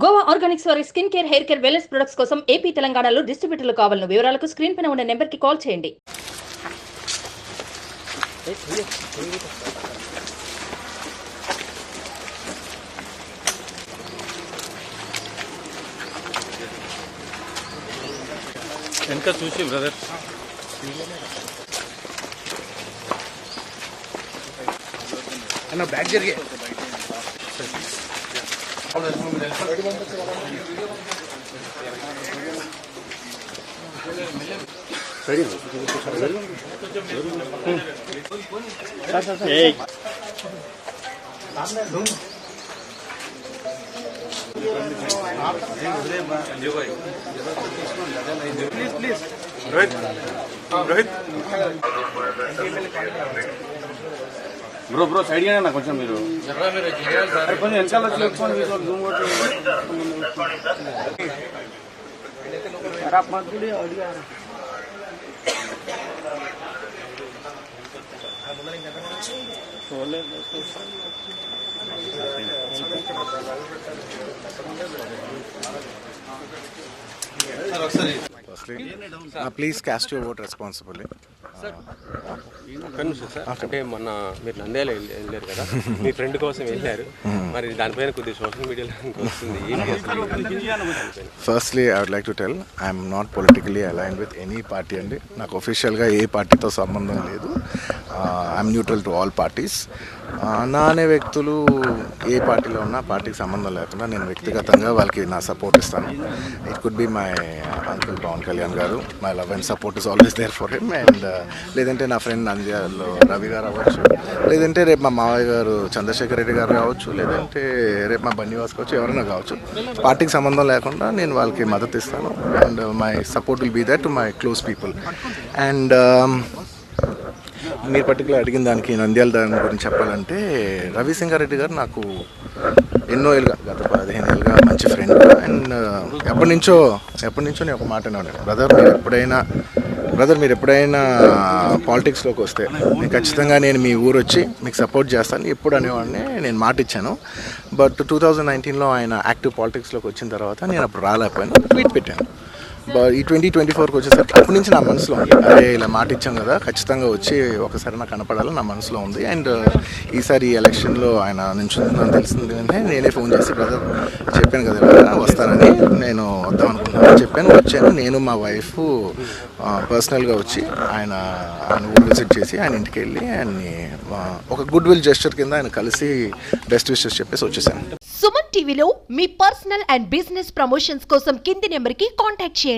Goa Organics వారి skin care, hair care, wellness products కోసం AP, తెలంగాణలో డిస్ట్రిబ్యూటర్లు కావాలను వివరాలకు స్క్రీన్ పైన ఉన్న నెంబర్కి కాల్ చేయండి. వెనక చూసి బ్రదర్ అన్న బ్యాగ్ జరిగే please Rohit Rohit bro side గానే కొంచెం మీరు కొంచెం వెనకాల please cost your vote responsibly. అంటే మొన్న మీరు నంద్యాల వెళ్ళారు కదా, మీ ఫ్రెండ్ కోసం వెళ్ళారు, మరి దానిపైన కొద్దిగా సోషల్ మీడియాలో వస్తుంది. Firstly I would like to tell I'm not politically aligned with any party అండి. నాకు ఒఫిషియల్గా ఏ పార్టీతో సంబంధం లేదు. I'm neutral to all parties. నా అనే వ్యక్తులు ఏ పార్టీలో ఉన్నా పార్టీకి సంబంధం లేకుండా నేను వ్యక్తిగతంగా వాళ్ళకి నా సపోర్ట్ ఇస్తాను. It could be my uncle Pawan Kalyan garu. My love and support is always there for him. And లేదంటే నా ఫ్రెండ్ నంద్యాలలో రవి గారు అవ్వచ్చు, లేదంటే రేపు మా మావయ్య గారు చంద్రశేఖర్ రెడ్డి గారు కావచ్చు, లేదంటే రేపు మా బన్నివాస్ కావచ్చు, ఎవరైనా కావచ్చు. పార్టీకి సంబంధం లేకుండా నేను వాళ్ళకి మద్దతు ఇస్తాను. And my support will be that to my close people. And మీరు పర్టికులర్ అడిగిన దానికి నంద్యాల దాని గురించి చెప్పాలంటే, రవిసింగారెడ్డి గారు నాకు ఎన్నో ఏళ్ళుగా, గత 15 ఏళ్ళుగా మంచి ఫ్రెండ్. అండ్ ఎప్పటి నుంచో నేను ఒక మాట అనేవాడిని, బ్రదర్ మీరు ఎప్పుడైనా పాలిటిక్స్లోకి వస్తే నేను ఖచ్చితంగా మీ ఊరు వచ్చి మీకు సపోర్ట్ చేస్తాను ఎప్పుడు అనేవాడిని. నేను మాట ఇచ్చాను. బట్ 2019లో ఆయన యాక్టివ్ పాలిటిక్స్లోకి వచ్చిన తర్వాత నేను అప్పుడు రాలేకపోయాను, ట్వీట్ పెట్టాను. ఈ 2024కి వచ్చేసరికి అప్పటి నుంచి నా మనసులో ఉంది, అదే ఇలా మాట ఇచ్చాం కదా, ఖచ్చితంగా వచ్చి ఒకసారి నాకు కనపడాలని నా మనసులో ఉంది. అండ్ ఈసారి ఈ ఎలక్షన్లో ఆయన నించుందని తెలిసింది వెంటనే నేనే ఫోన్ చేసి, బ్రదర్ చెప్పాను కదా ఇలా వస్తానని, నేను వద్దాం అనుకుంటున్నాను చెప్పాను. వచ్చాను. నేను మా వైఫ్ పర్సనల్గా వచ్చి ఆయన ఊరు విజిట్ చేసి ఆయన ఇంటికి వెళ్ళి ఆయన్ని ఒక గుడ్ విల్ జెస్చర్ కింద ఆయన కలిసి బెస్ట్ విషెస్ చెప్పేసి వచ్చేసాను. సుమన్ టీవీలో మీ పర్సనల్ అండ్ బిజినెస్ ప్రమోషన్స్ కోసం కింది నెంబర్కి కాంటాక్ట్ చేయండి.